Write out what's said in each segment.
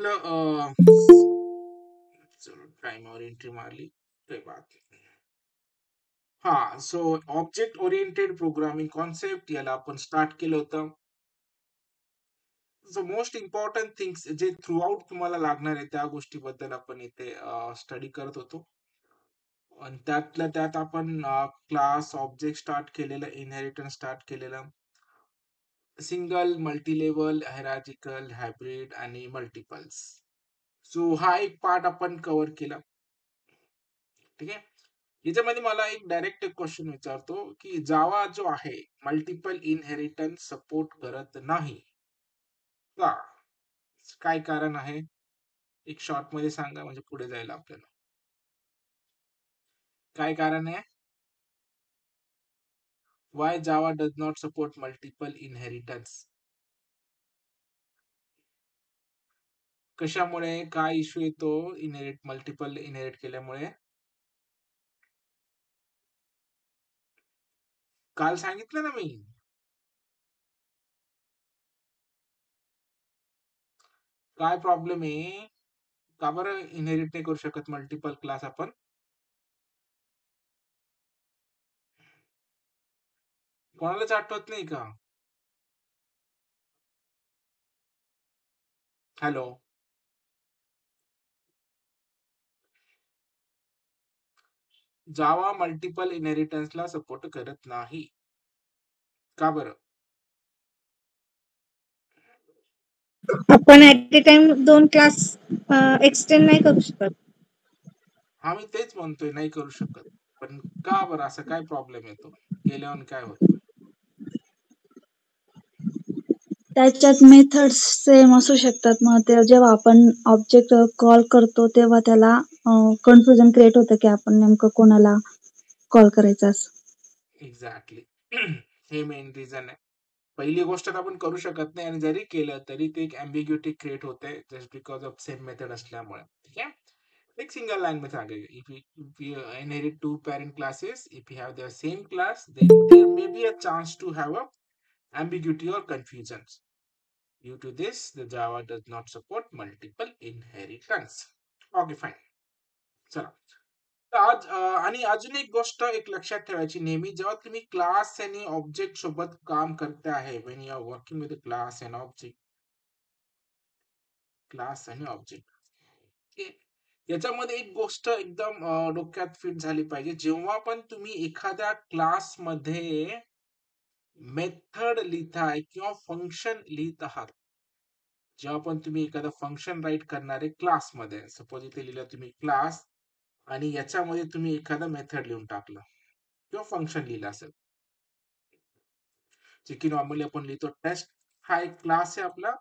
आपलं चलो टाइमवर एंट्री मारली काही बात नाही. हा so object oriented programming concept याला आपण स्टार्ट केलं होतं. सो मोस्ट इम्पॉर्टंट थिंग्स जे थ्रू आउट तुम्हाला लागणार आहे त्या गोष्टीबद्दल आपण इथे स्टडी करत होतो. आणि त्यातल्या त्यात आपण क्लास ऑब्जेक्ट स्टार्ट केलेलं, इनहेरिटन्स स्टार्ट केलेलं, सिंगल, मल्टीलेवल, हायरार्किकल, हायब्रिड आणि मल्टिपल्स. सो हा एक पार्ट आपण कव्हर केला. ठीक आहे. याच्यामध्ये मला एक डायरेक्ट क्वेश्चन विचारतो की जावा जो आहे मल्टिपल इनहेरिटन्स सपोर्ट करत नाही का? काय कारण आहे? एक शॉर्ट मध्ये सांगा म्हणजे पुढे जायला आपल्याला. काय कारण आहे? Y Java does not support multiple inheritance? कशामुळे? काय इश्यू येतो मल्टिपल इनहेरिट केल्यामुळे? काल सांगितलं ना मी. काय प्रॉब्लेम आहे? का बरं इनहेरिट नाही करू शकत मल्टिपल क्लास आपण? कोणालाच आठवत नाही का? हॅलो. जावा मल्टिपल इनहेरिटन्सला सपोर्ट करत नाही. का बरं? आपण at A time 2 class extend नाही करू शकत. हा मी तेच म्हणतोय नाही करू शकत. पण का बरं असं काय प्रॉब्लेम येतो? केल्यावर काय होतं? त्याच्यात मेथड्स सेम असू शकतात. मग ते जेव्हा आपण ऑब्जेक्ट कॉल करतो तेव्हा त्याला कन्फ्युजन क्रिएट होतं की आपण नेमकं कोणाला कॉल करायचं असं. एक्झॅक्टली. हे मेन रिझन आहे. पहिली गोष्ट तर आपण करू शकत नाही आणि जरी केलं तरी ते एक अँबिग्युटी क्रिएट होते just because of same method असल्यामुळे. ठीक आहे. एक सिंगल लाइन में सांगेगा if you inherit two parent classes, if you have the same class, then there may be a chance to have a ambiguity or confusions. Due to this, the Java does not support multiple inheritance. Okay, fine. चला. तर आज आणि अजून एक गोष्ट एक लक्षात ठेवायची, नेहमी जेव्हा तुम्ही क्लास आणि ऑब्जेक्ट सोबत काम करते आहे, when you are working with a class आणि ऑब्जेक्ट, याच्यामध्ये एक गोष्ट एकदम डोक्यात फिट झाली पाहिजे. जेव्हा पण तुम्ही एखाद्या क्लासमध्ये मेथड लिहिताय किंवा फंक्शन लिहित आहात, जेव्हा पण तुम्ही एखादं फंक्शन राईट करणार आहे क्लासमध्ये, सपोज इथे लिहिलं तुम्ही क्लास आणि याच्यामध्ये तुम्ही एखादं मेथड लिहून टाकलं किंवा फंक्शन लिहिलं असेल, जे की नॉर्मली आपण लिहितो टेस्ट. हा एक क्लास आहे आपला.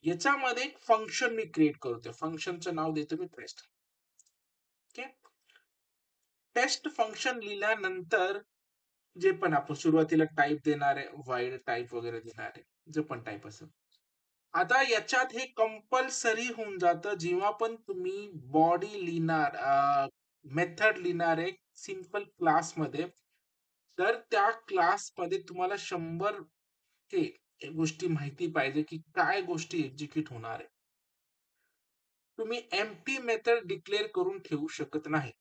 याच्यामध्ये एक फंक्शन मी क्रिएट करतोय, फंक्शनचं नाव देतो मी टेस्ट. ओके. टेस्ट फंक्शन लिहिल्यानंतर जे पण आपण सुरुवातीला टाईप देणार आहे, वाईड टाईप वगैरे देणार आहे, जे पण टाईप असेल. आता याच्यात हे कंपल्सरी होऊन जातं जेव्हा पण तुम्ही बॉडी लिहिणार, मेथड लिहिणार आहे सिंपल क्लासमध्ये, तर त्या क्लासमध्ये तुम्हाला 100 गोष्टी माहिती पाहिजे की काय गोष्टी एक्झिक्यूट होणार आहे. तुम्ही एम्प्टी मेथड डिक्लेअर करून ठेवू शकत नाही.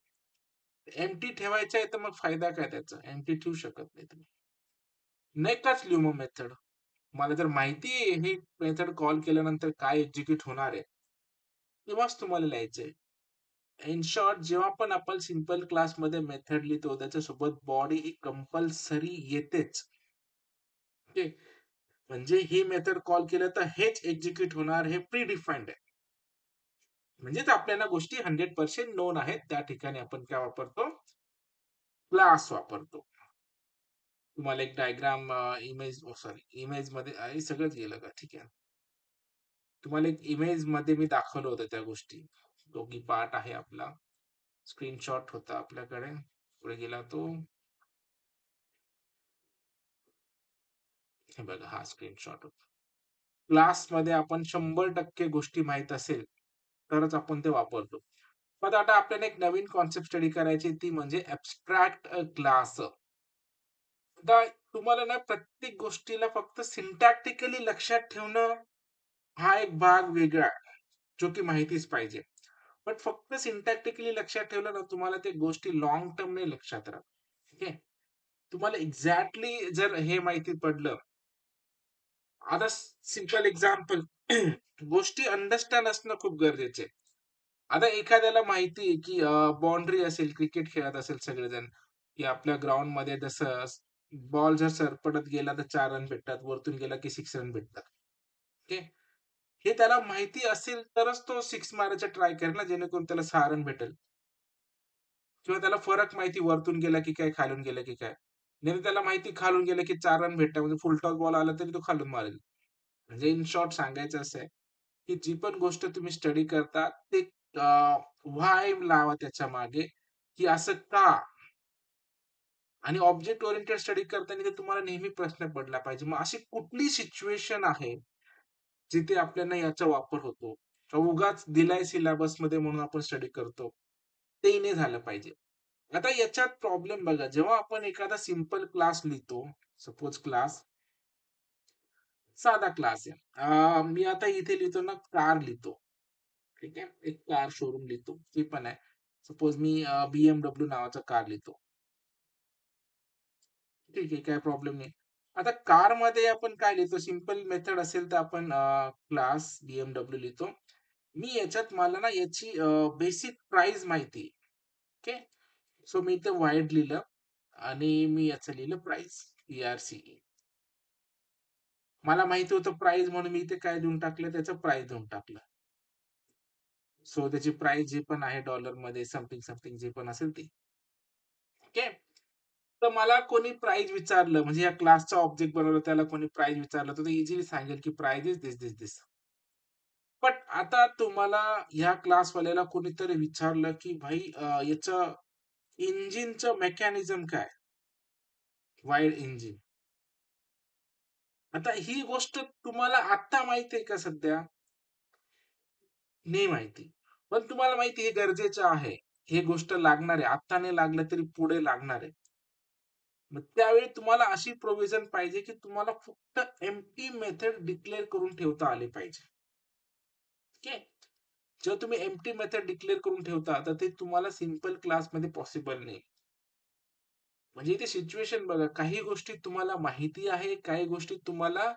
एम्प्टी ठेवायचं आहे तर मग फायदा काय त्याचा? एम्प्टी ठेवू शकत नाही तुम्ही. नकाच लिहू मग मेथड. मला जर माहिती आहे हे मेथड कॉल केल्यानंतर काय एक्झिक्यूट होणार आहे, तेव्हाच तुम्हाला लिहायचंय. इन शॉर्ट, जेव्हा पण आपण सिंपल क्लासमध्ये मेथड लिहितो त्याच्यासोबत बॉडी ही कंपल्सरी येतेच. ओके. म्हणजे ही मेथड कॉल केलं तर हेच एक्झिक्यूट होणार, हे प्री डिफाईन्ड आहे. म्हणजेच आपल्याला गोष्टी 100% नोन आहेत. त्या ठिकाणी आपण काय वापरतो? क्लास वापरतो. तुम्हाला एक डायग्राम इमेज मध्ये सगळंच गेलं का? ठीक आहे. तुम्हाला एक इमेज मध्ये मी दाखवलं होतं त्या गोष्टी. दोघी पार्ट आहे आपला. स्क्रीनशॉट होता आपल्याकडे. पुढे गेला तो. हे बघा, हा स्क्रीनशॉट होता. क्लासमध्ये आपण 100% गोष्टी माहित असेल तरच आपण ते वापरतो. पण आता आपल्याला एक नवीन कॉन्सेप्ट स्टडी करायची, ती म्हणजे ऍब्स्ट्रॅक्ट क्लास. आता तुम्हाला ना प्रत्येक गोष्टीला फक्त सिंटॅक्टिकली लक्षात ठेवणं हा एक भाग वेगळा. जो की माहितीच पाहिजे. पण फक्त सिंटॅक्टिकली लक्षात ठेवलं ना, तुम्हाला ते गोष्टी लाँग टर्म नाही लक्षात राहत. ठीक आहे. तुम्हाला एक्झॅक्टली जर हे माहिती पडलं, आता सिंपल एक्झाम्पल गोष्टी अंडरस्टँड असणं खूप गरजेचे आहे. आता एखाद्याला माहिती आहे की बाउंड्री असेल, क्रिकेट खेळत असेल सगळेजण, की आपल्या ग्राउंडमध्ये जसं बॉल जर सरपटत गेला तर 4 रन भेटतात, वरतून गेला की 6 रन भेटतात. ओके. हे त्याला माहिती असेल तरच तो 6 मारायचा ट्राय करेल ना, जेणेकरून त्याला 6 रन भेटेल. किंवा त्याला फरक माहिती वरतून गेला की काय, खालून गेला की काय. नाही त्याला माहिती खालून गेलं की 4 रन भेटतात म्हणजे फुल टॉस बॉल आला तरी तो खालून मारेल. म्हणजे इन शॉर्ट सांगायचं असं आहे, की जी पण गोष्ट तुम्ही स्टडी करता ते व्हाय लावा त्याच्या मागे, की असं का? आणि ऑब्जेक्ट ओरिएंटेड स्टडी करताना ते तुम्हाला नेहमी प्रश्न पडला पाहिजे. मग अशी कुठली सिच्युएशन आहे, जिथे आपल्याला याचा वापर होतो? का उगाच दिलाय सिलेबसमध्ये म्हणून आपण स्टडी करतो? ते नाही झालं पाहिजे. आता याच्यात प्रॉब्लेम बघा, जेव्हा आपण एखादा सिंपल क्लास लिहितो, सपोज क्लास साधा क्लास आहे. मी आता इथे लिहितो ना कार लिहितो. ठीक आहे. एक कार शोरूम लिहितो. ते पण आहे. सपोज मी BMW नावाचा कार लिहितो. ठीक आहे, काही प्रॉब्लेम नाही. आता कारमध्ये आपण काय लिहितो, सिंपल मेथड असेल तर आपण क्लास BMW लिहितो. मी याच्यात मला ना याची बेसिक प्राइस माहिती आहे. ओके. सो मी इथे वाईड लिहिलं आणि मी याचं लिहिलं प्राइस, PRCE. मला माहिती होतं प्राइस म्हणून मी इथे काय देऊन टाकलं, त्याचं प्राइस देऊन टाकलं. सो त्याची प्राइस जी पण आहे डॉलरमध्ये समथिंग समथिंग जे पण असेल ते. ओके. तर मला कोणी प्राइस विचारलं, म्हणजे या क्लासचा ऑब्जेक्ट बनवला त्याला कोणी प्राइस विचारलं, तर तो इझिली सांगेल की price is this, this, this. But आता तुम्हाला ह्या क्लासवाल्याला कोणीतरी विचारलं की भाई याचं इंजिनचं मेकॅनिझम काय? Wide engine. आता ही गोष्ट तुम्हाला आत्ता माहिती आहे का सध्या? नाही माहिती. पण तुम्हाला माहिती हे गरजेचं आहे. हे गोष्ट लागणार आहे. आत्ता नाही लागलं तरी पुढे लागणार आहे. मग त्यावेळी तुम्हाला अशी प्रोव्हिजन पाहिजे, की तुम्हाला फक्त एम्प्टी मेथड डिक्लेअर करून ठेवता आले पाहिजे. ओके. जेव्हा तुम्ही एम्प्टी मेथड डिक्लेअर करून ठेवता, तर ते तुम्हाला सिंपल क्लासमध्ये पॉसिबल नाही. म्हणजे इथे सिच्युएशन बघा, काही गोष्टी तुम्हाला माहिती आहे, काही गोष्टी तुम्हाला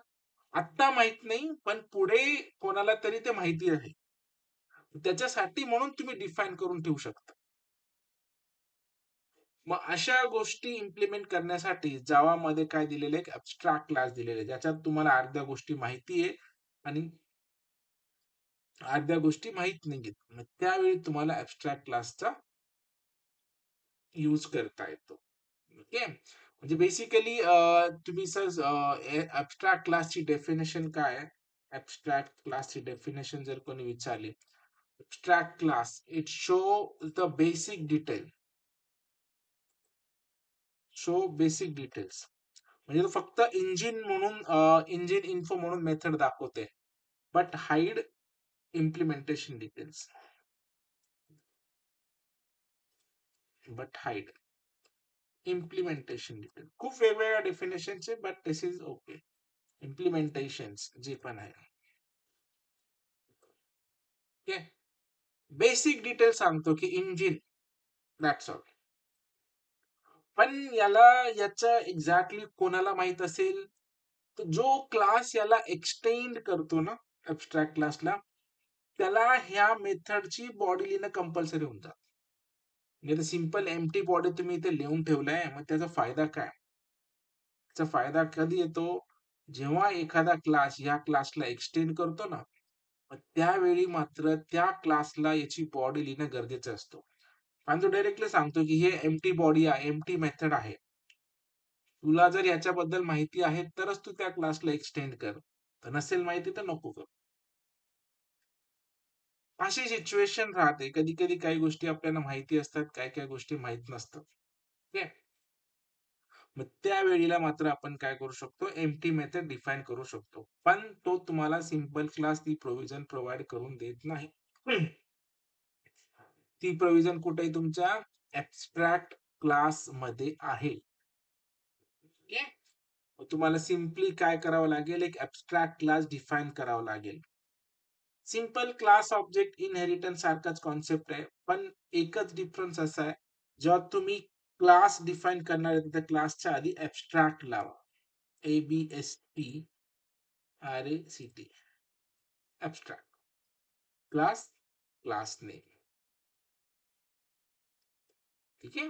आत्ता माहित नाही, पण पुढे कोणाला तरी ते माहिती आहे. त्याच्यासाठी म्हणून तुम्ही डिफाईन करून ठेवू शकता. मग अशा गोष्टी इम्प्लिमेंट करण्यासाठी जावामध्ये काय दिलेलं आहे, ॲब्स्ट्रॅक्ट क्लास दिलेले आहे. ज्याच्यात तुम्हाला अर्ध्या गोष्टी माहिती आहे आणि अर्ध्या गोष्टी माहित नाहीयेत. मग त्यावेळी तुम्हाला ॲब्स्ट्रॅक्ट क्लासचा यूज करता येतो. ओके. म्हणजे बेसिकली तुम्ही सर ॲब्स्ट्रॅक्ट क्लासची डेफिनेशन काय आहे? ॲब्स्ट्रॅक्ट क्लासची डेफिनेशन जर कोणी विचारली, abstract class it show the basic detail. Show basic details. म्हणजे तो फक्त इंजिन म्हणून इंजिन इन्फो म्हणून मेथड दाखवते. But hide implementation details. But hide implementation detail. खूप वेगवेगळ्या डेफिनेशनचे but this is okay. Implementations जे पण आहे. ओके. बेसिक डिटेल सांगतो की इंजिन, दॅट्स ऑल. पण याचं एक्झॅक्टली कोणाला माहित असेल, तर जो क्लास याला एक्सटेंड करतो ना ॲब्स्ट्रॅक्ट क्लासला, त्याला ह्या मेथडची बॉडी लिहिणं कंपल्सरी होऊन जातं. नाही तर सिंपल एम्प्टी बॉडी तुम्ही इथे लिहून ठेवलाय, मग त्याचा फायदा काय? त्याचा फायदा कधी येतो? जेव्हा एखादा क्लास या क्लासला एक्सटेंड करतो ना, मग त्यावेळी मात्र त्या क्लासला याची बॉडी लिहिणं गरजेचं असतं. आणि तो डायरेक्टली सांगतो की हे एम्प्टी बॉडी आहे, एम्प्टी मेथड आहे. तुला जर याच्याबद्दल माहिती आहे तरच तू त्या क्लासला एक्सटेंड कर. तर नसेल माहिती तर नको करू. अशी सिच्युएशन राहते. कधी-कधी काही गोष्टी आपल्याला माहिती असतात, काही-काही गोष्टी माहीत नसतात. ओके. मग त्यावेळेला मात्र आपण काय करू शकतो, एम्प्टी मेथड डिफाईन करू शकतो. पण तो तुम्हाला सिंपल क्लास ती प्रोव्हिजन प्रोव्हाईड करून देत नाही. ती प्रोव्हिजन कुठे तुमच्या ॲब्स्ट्रॅक्ट क्लासमध्ये आहे. ओके. तुम्हाला सिम्पली काय करावं लागेल, एक ॲब्स्ट्रॅक्ट क्लास डिफाईन करावा लागेल. सिंपल क्लास ऑब्जेक्ट इनहेरिटन्स सारखाच कॉन्सेप्ट आहे, पण एकच डिफरन्स असा आहे, जेव्हा तुम्ही क्लास डिफाईन करणार आहे त्या क्लासच्या आधी ऍब्स्ट्रॅक्ट लावा. ABSTRACT abstract class class name. ठीक आहे.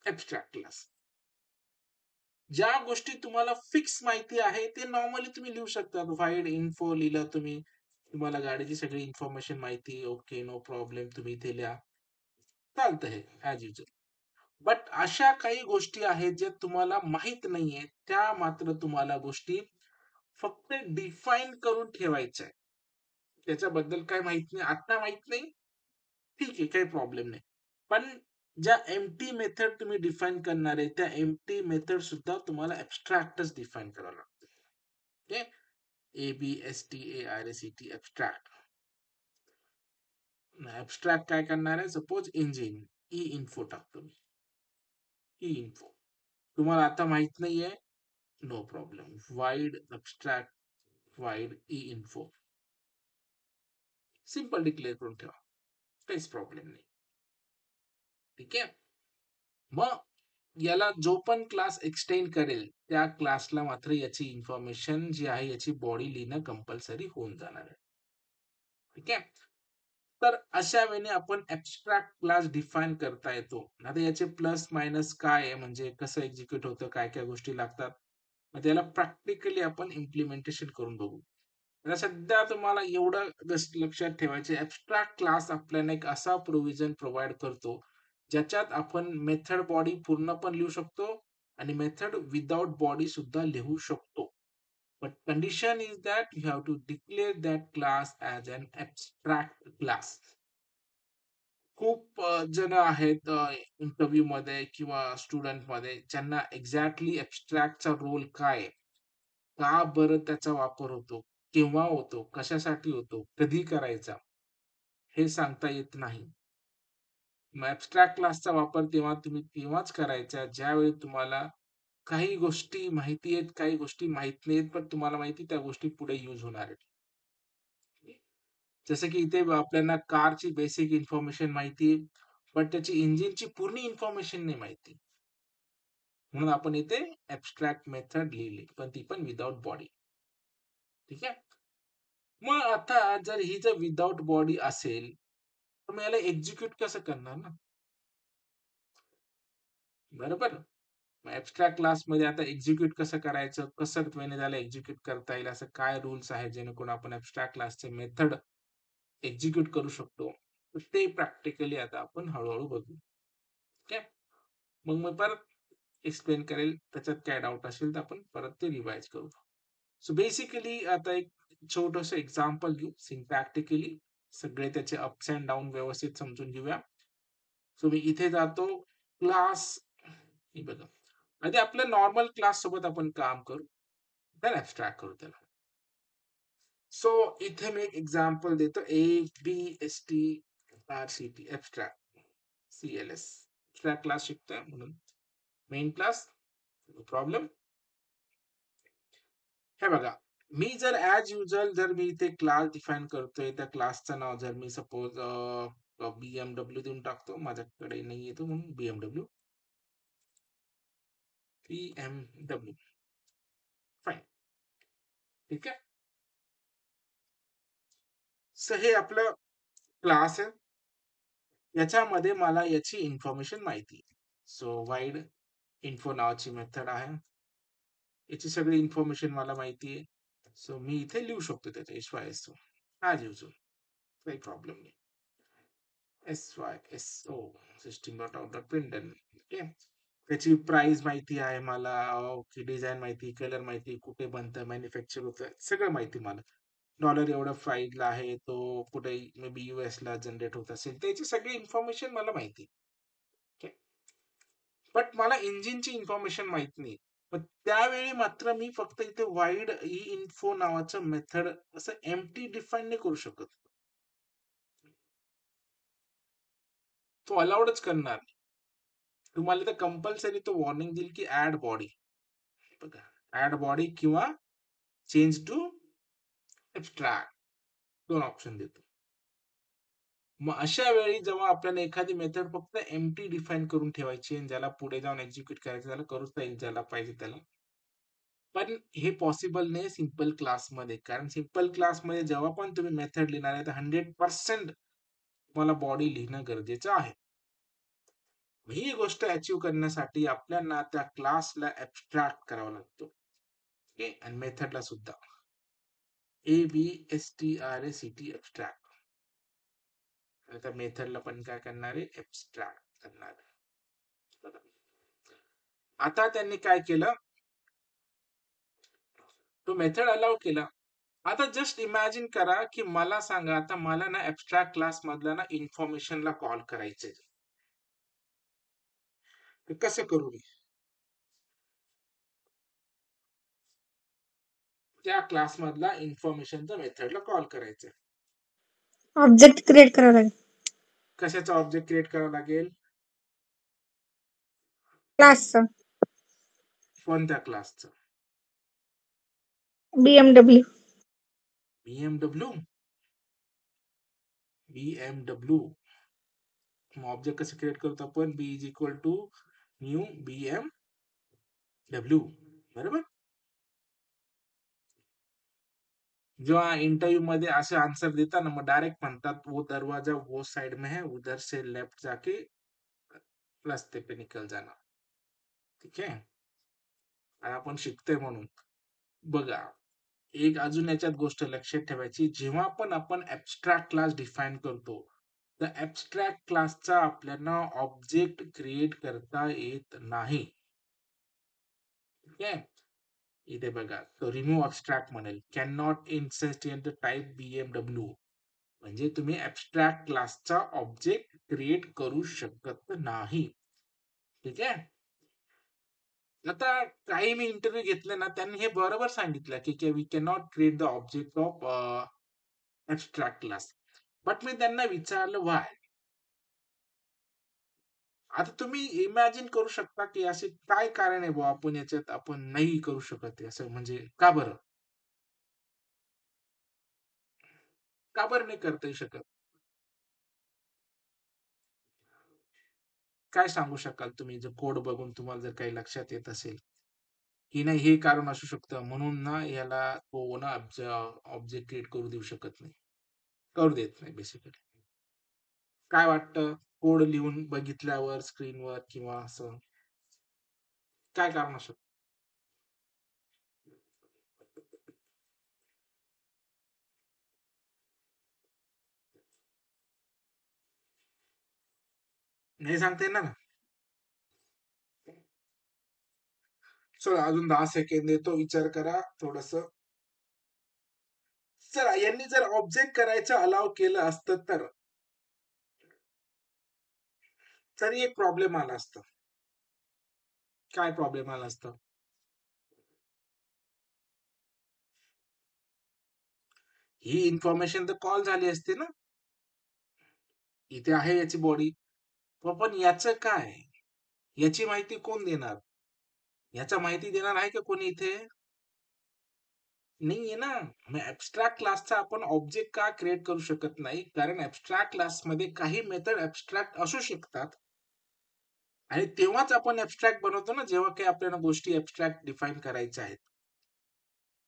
Abstract class. ज्या गोष्टी तुम्हाला फिक्स माहिती आहे ते नॉर्मली तुम्ही लिहू शकता. व्हाईड इन्फो लिहिलं तुम्ही, तुम्हाला गाडीची सगळी इन्फॉर्मेशन माहिती, ओके नो प्रॉब्लेम, तुम्ही इथे लिहा, चालतं हे ऍज युजल. बट अशा काही गोष्टी आहेत ज्या तुम्हाला माहित नाहीये, त्या मात्र तुम्हाला गोष्टी फक्त डिफाईन करून ठेवायच्या आहे. त्याच्याबद्दल काय माहित नाही, आता माहित नाही, ठीक आहे, काही प्रॉब्लेम नाही. पण ज्या एम्प्टी मेथड तुम्ही डिफाईन करणार आहे, त्या एम्प्टी मेथड सुद्धा तुम्हाला ऍब्स्ट्रॅक्टच डिफाईन करावं लागतं. ओके. ABSTARACT ऍब्स्ट्रॅक्ट. ऍब्स्ट्रॅक्ट काय करणार आहे, सपोज इंजिन ई इन्फो टाकतो मी. ई इन्फो तुम्हाला आता माहित नाहीये, no problem. Void abstract void ई इन्फो सिंपल डिक्लेअर करून ठेवा, काहीच प्रॉब्लेम नाही. ठीक आहे. मग याला जो पण क्लास एक्सटेंड करेल त्या क्लासला मात्र याची इन्फॉर्मेशन जी आहे याची बॉडी लिहिणं कंपल्सरी होऊन जाणार आहे. ठीक आहे. तर अशा वेळेने आपण ऍब्स्ट्रॅक्ट क्लास डिफाईन करता येतो. आता याचे प्लस मायनस काय आहे, म्हणजे कसं एक्झिक्यूट होतं, काय काय गोष्टी लागतात, मग त्याला प्रॅक्टिकली आपण इम्प्लिमेंटेशन करून बघू. आता सध्या तुम्हाला एवढं लक्षात ठेवायचे, ऍब्स्ट्रॅक्ट क्लास आपल्याला एक असा प्रोव्हिजन प्रोव्हाइड करतो ज्याच्यात आपण मेथड बॉडी पूर्ण पण लिहू शकतो आणि मेथड विदाउट बॉडी सुद्धा लिहू शकतो. But condition is that you have to declare that class as an abstract class. खूप जण आहेत इंटरव्ह्यू मध्ये किंवा स्टुडंट मध्ये ज्यांना एक्झॅक्टली ऍब्स्ट्रॅक्टचा रोल काय आहे, का बरं त्याचा वापर होतो, केव्हा होतो, कशासाठी होतो, कधी करायचा, हे सांगता येत नाही. मग ऍब्स्ट्रॅक्ट क्लासचा वापर तेव्हा तुम्ही तेव्हाच करायचा ज्यावेळी तुम्हाला काही गोष्टी माहिती आहेत, काही गोष्टी माहित नाहीत, पण तुम्हाला माहिती त्या गोष्टी पुढे यूज होणार आहेत. जसं की इथे आपल्याला कारची बेसिक इन्फॉर्मेशन माहिती आहे, पण त्याची इंजिनची पूर्ण इन्फॉर्मेशन नाही माहिती. म्हणून आपण इथे ऍब्स्ट्रॅक्ट मेथड लिहिली, पण ती पण विदाउट बॉडी. ठीक आहे. मग आता ही जर विदाउट बॉडी असेल तर मग याला एक्झिक्यूट कसं करणार ना, बरोबर. ऍब्स्ट्रॅक्ट क्लासमध्ये आता एक्झिक्यूट कसं करायचं, कसं वेळेने त्याला एक्झिक्यूट करता येईल, असं काय रूल्स आहेत जेणेकरून आपण ऍब्स्ट्रॅक्ट क्लासचे मेथड एक्झिक्यूट करू शकतो, तर ते प्रॅक्टिकली आता आपण हळूहळू बघू. ठीक आहे. मग मी परत एक्सप्लेन करेल, त्याच्यात काय डाऊट असेल तर आपण परत ते रिवाइज करू. सो बेसिकली आता एक छोटस एक्झाम्पल घेऊ सिंटॅक्टिकली, सगळे त्याचे अप्स अँड डाऊन व्यवस्थित समजून घेऊया. सो मी इथे जातो क्लास, हे बघा आधी आपल्या नॉर्मल क्लास सोबत आपण काम करू, त्याला ऍब्स्ट्रॅक्ट करू त्याला. सो इथे मी एक एक्झाम्पल देतो, ABSTRACT ऍब्स्ट्रॅक्ट CLS ऍब्स्ट्रॅक्ट क्लास शिकतोय म्हणून मेन क्लास, नो प्रॉब्लेम. हे बघा, मी जर ऍज युजल जर मी इथे क्लास डिफाईन करतोय, त्या क्लासचं नाव जर मी सपोज BMW देऊन टाकतो, माझ्याकडे नाही येतो म्हणून BMW फाईन. ठीक आहे. सो हे आपलं क्लास आहे, याच्यामध्ये मला याची इन्फॉर्मेशन माहिती आहे. सो वाईड इन्फो नावाची मेथड आहे, याची सगळी इन्फॉर्मेशन मला माहिती आहे. सो मी इथे लिहू शकतो त्याच्या SYSO ॲज युजल, काही प्रॉब्लेम नाही. SYSO system dot out dot println. Okay. त्याची प्राइस माहिती आहे मला, ओके, डिझाईन माहिती, कलर माहिती, कुठे बनतं, मॅन्युफॅक्चर होतं, सगळं माहिती मला. डॉलर एवढा फाईलला आहे, तो कुठे मे बी US ला जनरेट होत असेल, त्याची सगळी इन्फॉर्मेशन मला माहिती. बट मला इंजिनची इन्फॉर्मेशन माहित नाही. पण त्यावेळी मात्र मी फक्त इथे वाईड ई इन्फो नावाचं मेथड असं एम्प्टी डिफाईन नाही करू शकत, तो अलाउडच करणार. तुम्हाला तर कंपल्सरी तो वॉर्निंग देईल की ऍड बॉडी, बघा ऍड बॉडी किंवा चेंज टू ऍब्स्ट्रॅक्ट. 2 ऑप्शन देतो. मग अशा वेळी जेव्हा आपल्याला एखादी मेथड फक्त एम्प्टी डिफाईन करून ठेवायची आणि ज्याला पुढे जाऊन एक्झिक्यूट करायचं त्याला करूच येईल ज्याला पाहिजे त्याला. पण हे पॉसिबल नाही सिंपल क्लासमध्ये, कारण सिंपल क्लासमध्ये जेव्हा पण तुम्ही मेथड लिहिणार आहे तर 100% तुम्हाला बॉडी लिहिणं गरजेचं आहे. ही गोष्ट अचीव्ह करण्यासाठी आपल्याला त्या क्लासला ऍब्स्ट्रॅक्ट करावा लागतो. ओके, आणि मेथडला सुद्धा ABSTRACT ऍब्स्ट्रॅक्ट. आता मेथडला पण काय करणार आहे, ऍब्स्ट्रॅक्ट करणार आहे. आता त्यांनी काय केलं, तो मेथड अलाउ केला. आता जस्ट इमॅजिन करा की मला सांगा, आता मला ना ऍब्स्ट्रॅक्ट क्लास मधला ना इन्फॉर्मेशनला कॉल करायचंय, तर कसं करू मी? त्या क्लास मधला इन्फॉर्मेशनच्या मेथडला कॉल करायचंय. ऑब्जेक्ट क्रिएट करावं लागेल. कशाचा ऑब्जेक्ट क्रिएट करावा लागेल? क्लासचं. कोणत्या क्लासचं? BMW. BMW. मग ऑब्जेक्ट कसं क्रिएट करतो आपण? B is equal to new BMW. बरोबर. जेव्हा इंटरव्यू मध्ये असे आंसर देता ना, मग डायरेक्ट म्हणतात वो दरवाजा वो साइड में है, उधर से लेफ्ट जाके रस्ते पे निकल जाना. ठीक आहे, आपण शिकतोय म्हणून. बघा, एक अजून याच्यात गोष्ट लक्षात ठेवायची, जेव्हा पण आपण ऍब्स्ट्रॅक्ट क्लास डिफाईन करतो तर ऍब्स्ट्रॅक्ट क्लासचा आपल्याला ऑब्जेक्ट क्रिएट करता येत नाही. ठीक आहे, इथे बघा, तो रिमूव्ह ऍब्स्ट्रॅक्ट म्हणेल can not instantiate in the type BMW. म्हणजे तुम्ही ऍब्स्ट्रॅक्ट क्लासचा ऑब्जेक्ट क्रिएट करू शकत नाही. ठीक आहे. आता काही मी इंटरव्ह्यू घेतले ना, त्यांनी हे बरोबर सांगितलं की we can not create the object of abstract class. But मी त्यांना विचारलं व्हाय. आता तुम्ही इमॅजिन करू शकता की असे काय कारण आहे बुवा आपण याच्यात आपण नाही करू शकत, असं म्हणजे का बरं? का बरं नाही करता शकत? काय सांगू शकाल तुम्ही, जर कोड बघून तुम्हाला जर काही लक्षात येत असेल की नाही हे कारण असू शकतं म्हणून ना याला तो ना ऑब्जेक्ट क्रिएट करू देऊ शकत नाही, करू देत नाही बेसिकली. काय वाटतं कोड लिहून बघितल्यावर स्क्रीनवर किंवा असं काय कारण असू? नाही सांगता येणार ना. चला अजून 10 सेकंड देतो, विचार करा थोडस. चला, यांनी जर ऑब्जेक्ट करायचं अलाव केलं असतं तर तरी एक प्रॉब्लेम आला असता. काय प्रॉब्लेम आला असता? ही इन्फॉर्मेशन तर कॉल झाली असते ना, इथे आहे याची बॉडी, पण याचं काय, याची माहिती कोण देणार? याचा माहिती देणार आहे का कोणी इथे? नाहीये ना. मग ऍब्स्ट्रॅक्ट क्लासचा आपण ऑब्जेक्ट का क्रिएट करू शकत नाही? कारण ऍब्स्ट्रॅक्ट क्लासमध्ये काही मेथड ऍब्स्ट्रॅक्ट असू शकतात आणि तेव्हाच आपण ऍब्स्ट्रॅक्ट बनवतो ना, जेव्हा काही आपल्याला गोष्टी ऍब्स्ट्रॅक्ट डिफाईन करायच्या आहेत.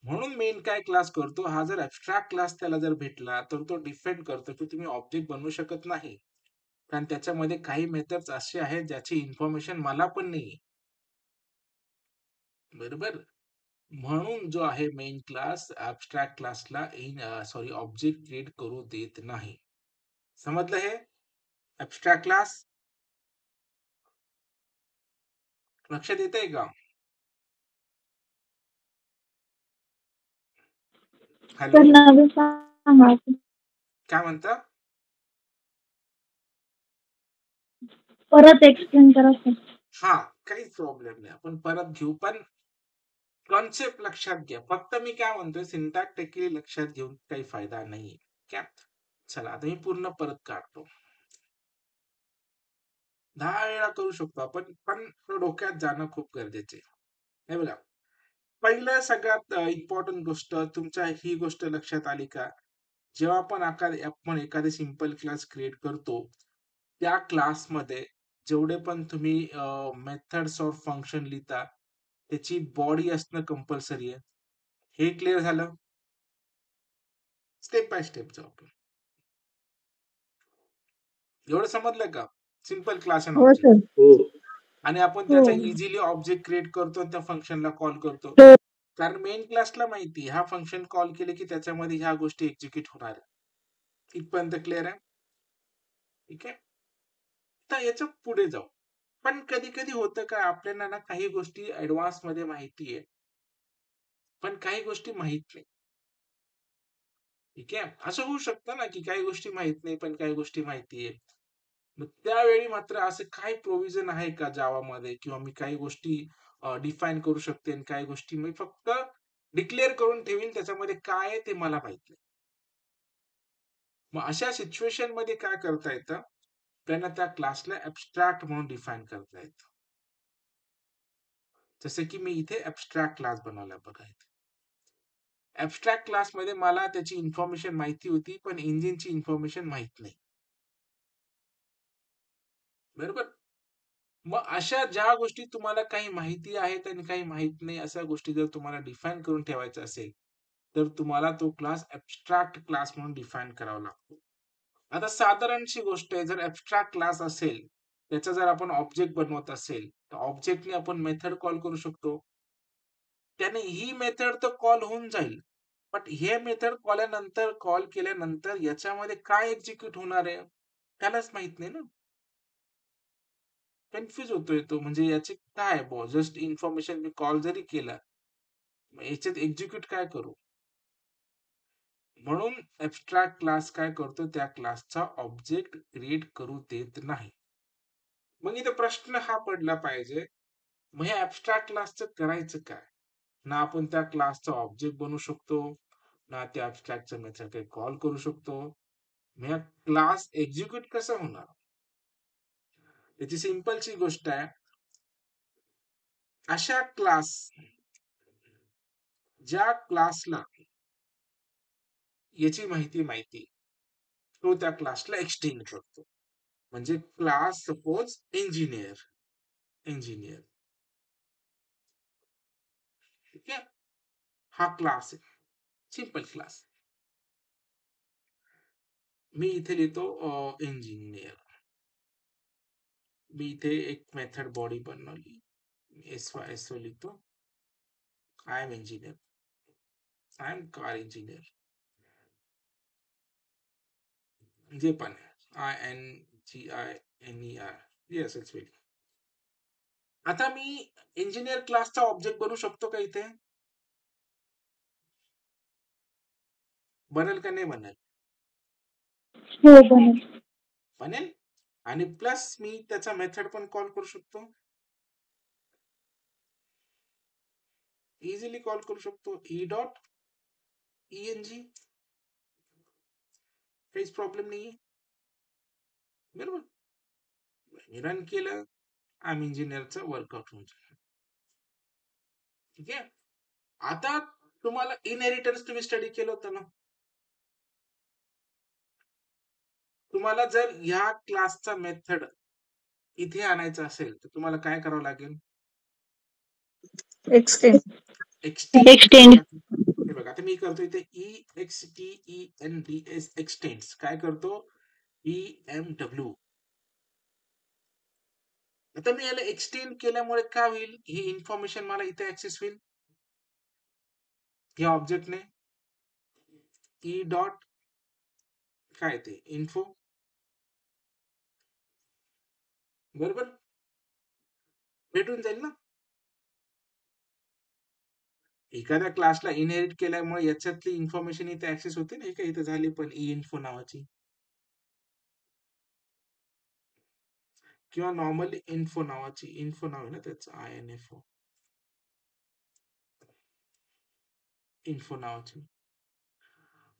म्हणून मेन काय क्लास करतो, हा जर ऍब्स्ट्रॅक्ट क्लास त्याला जर भेटला तर तो डिफेंड करतो की तुम्ही ऑब्जेक्ट बनवू शकत नाही, कारण त्याच्यामध्ये काही मेथड्स असे आहेत ज्याची इन्फॉर्मेशन मला पण नाही. बरोबर. म्हणून जो आहे मेन क्लास ऍब्स्ट्रॅक्ट क्लासला ऑब्जेक्ट क्रिएट करू देत नाही. समजलं हे? ऍब्स्ट्रॅक्ट क्लास लक्षात येतंय का? हॅलो, काय म्हणता? परत एक्सप्लेन करा सर. हा, काहीच प्रॉब्लेम नाही, आपण परत घेऊ, पण कॉन्सेप्ट लक्षात घ्या. फक्त मी काय म्हणतोय, सिंटॅक्टिकली लक्षात घेऊन काही फायदा नाहीये. क्या? चला आता मी पूर्ण परत काढतो. 10 वेळा करू शकतो आपण, पण डोक्यात जाणं खूप गरजेचे आहे. हे बघा, पहिलं सगळ्यात इम्पॉर्टंट गोष्ट, तुमच्या ही गोष्ट लक्षात आली का, जेव्हा आपण एखादे सिंपल क्लास क्रिएट करतो, त्या क्लासमध्ये जेवढे पण तुम्ही मेथड्स ऑर फंक्शन लिहिता, त्याची बॉडी असणं कंपल्सरी आहे. हे क्लिअर झालं? स्टेप बाय स्टेप जाऊ आपण. एवढं समजलं का? सिंपल क्लास अँड हो ऑब्जेक्ट. सर. हो. आणि आपण हो. त्याचा इझिली ऑब्जेक्ट क्रिएट करतो आणि त्या फंक्शनला कॉल करतो. कारण मेन क्लासला माहिती हा फंक्शन कॉल केले की त्याच्यामध्ये ह्या गोष्टी एक्झिक्यूट होणार आहे. इथपर्यंत क्लिअर आहे? ठीक आहे. तर याच्या पुढे जाऊ. पण कधी कधी होतं का आपल्याला ना काही गोष्टी ऍडव्हान्स मध्ये माहिती आहे, पण काही गोष्टी माहित नाही. ठीक आहे. असं होऊ शकतं ना की काही गोष्टी माहित नाही पण काही गोष्टी माहिती आहे. मग त्यावेळी मात्र असं काही प्रोव्हिजन आहे का जावामध्ये, किंवा मी काही गोष्टी डिफाईन करू शकते आणि काही गोष्टी मी फक्त डिक्लेअर करून ठेवीन, त्याच्यामध्ये काय आहे ते मला माहित नाही. मग अशा सिच्युएशन मध्ये काय करता येतं, त्यांना त्या क्लासला ऍबस्ट्रॅक्ट म्हणून डिफाईन करता येतं. जसं की मी इथे ऍबस्ट्रॅक्ट क्लास बनवला बघा. इथे ऍबस्ट्रॅक्ट क्लास मध्ये मला त्याची इन्फॉर्मेशन माहिती होती पण इंजिनची इन्फॉर्मेशन माहित नाही. बरोबर. मग अशा ज्या गोष्टी तुम्हाला काही माहिती आहेत आणि काही माहित नाही, अशा गोष्टी जर तुम्हाला डिफाईन करून ठेवायच्या असेल, तर तुम्हाला तो क्लास ऍबस्ट्रॅक्ट क्लास म्हणून डिफाईन करावा लागतो. आता साधारणशी गोष्ट आहे, जर ऍबस्ट्रॅक्ट क्लास असेल, त्याचा जर आपण ऑब्जेक्ट बनवत असेल, तर ऑब्जेक्टने आपण मेथड कॉल करू शकतो. त्याने ही मेथड तर कॉल होऊन जाईल, बट हे मेथड कॉल केल्यानंतर याच्यामध्ये काय एक्झिक्यूट होणार आहे त्यालाच माहित नाही ना. कन्फ्यूज होतोय तो, म्हणजे याचे काय बुवा, जस्ट इन्फॉर्मेशन मी कॉल जरी केला, याच्यात एक्झिक्यूट काय करू. म्हणून ऍबस्ट्रॅक्ट क्लास काय करतो, त्या क्लासचा ऑब्जेक्ट क्रिएट करू देत नाही. मग इथे प्रश्न हा पडला पाहिजे, मग हे ऍबस्ट्रॅक्ट क्लासचं करायचं काय? ना आपण त्या क्लासचा ऑब्जेक्ट बनवू शकतो, ना त्या ऍबस्ट्रॅक्टचं मेथड काही कॉल करू शकतो. मग क्लास एक्झिक्यूट कसं होणार? त्याची सिंपलची गोष्ट आहे, अशा क्लास ज्या क्लासला याची माहिती तो त्या क्लासला एक्सटेंड करतो. म्हणजे क्लास सपोज इंजिनियर ठीक आहे. हा क्लास आहे, सिंपल क्लास. मी इथे लिहितो इंजिनियर. मी इथे एक मेथड बॉडी बनवली, एस लिहितो. I am engineer, I am car engineer, जे पण INGINER, येस इट्स वेल. आता मी इंजिनियर क्लासचा ऑब्जेक्ट बनवू शकतो का इथे? बनेल का नाही बनेल? हो बनेल. बनेल. आणि प्लस मी त्याचा मेथड पण कॉल करू शकतो, इझिली कॉल करू शकतो. E.eng, काहीच प्रॉब्लेम नाहीये. बरोबर. मी रन केलं, आय इंजिनियरचं वर्कआउट होऊन जाईल. ठीक आहे. आता तुम्हाला इनहेरिटन्स तुम्ही स्टडी केलं होतं ना. तुम्हाला जर ह्या क्लासचा मेथड इथे आणायचा असेल तर तुम्हाला काय करावं लागेल? एक्सटेंड. एक्सटेंड. हे बघा, आता मी करतो इथे EXTENDS एक्सटेंड्स. काय करतो? EMW. आता मी याला एक्सटेंड केल्यामुळे काय होईल, ही इन्फॉर्मेशन मला इथे ऍक्सेस होईल या ऑब्जेक्टने. ई डॉट काय ते इन्फो. बरोबर, भेटून जाईल ना. एखाद्या क्लासला इनहेरिट केल्यामुळे याच्यातली इन्फॉर्मेशन इथे ऍक्सेस होते ना. का इथे झाली पण ई इन्फो नावाची, किंवा नॉर्मली इन्फो नावाची. इन्फो नाव आहे ना त्याचं, INFO, इन्फो नावाची.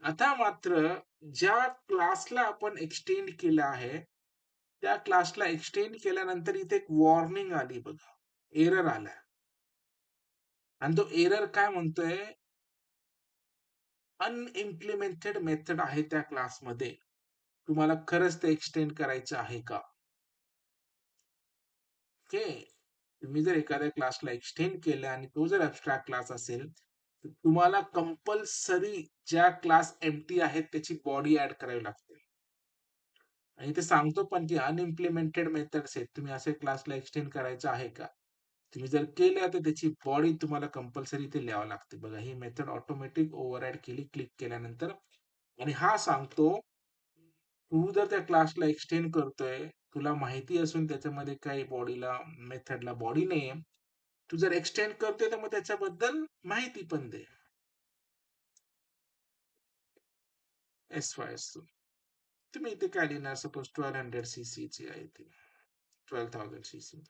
आता मात्र ज्या क्लासला आपण एक्सटेंड केलं आहे, त्या क्लासला एक्सटेंड केल्यानंतर इथे एक वॉर्निंग आली बघा, एरर आला. आणि तो एरर काय म्हणतोय, अनइम्प्लिमेंटेड मेथड आहे त्या क्लासमध्ये, तुम्हाला खरंच ते एक्सटेंड करायचं आहे का? ओके. तुम्ही जर एखाद्या क्लासला एक्सटेंड केलं आणि तो जर ऍबस्ट्रॅक्ट क्लास असेल, तर तुम्हाला कंपल्सरी ज्या क्लास एम्प्टी आहेत त्याची बॉडी ऍड करावी लागते. आणि ते सांगतो पण की अनइम्प्लिमेंटेड मेथड्स आहेत, तुम्ही असे क्लासला एक्सटेंड करायचं आहे का? तुम्ही जर केलं तर त्याची बॉडी तुम्हाला कंपल्सरी इथे लिहावं लागते. बघा, ही मेथड ऑटोमॅटिक ओव्हरराईड केली क्लिक केल्यानंतर. आणि हा सांगतो, तू जर त्या क्लासला एक्सटेंड करतोय, तुला माहिती असून त्याच्यामध्ये काही बॉडीला मेथडला बॉडी नाहीये, तू जर एक्सटेंड करतोय तर मग त्याच्याबद्दल माहिती पण दे. एस तुम्ही इथे काय लिहिणार? सपोज 1200 cc ची आहे ती, 12,000 cc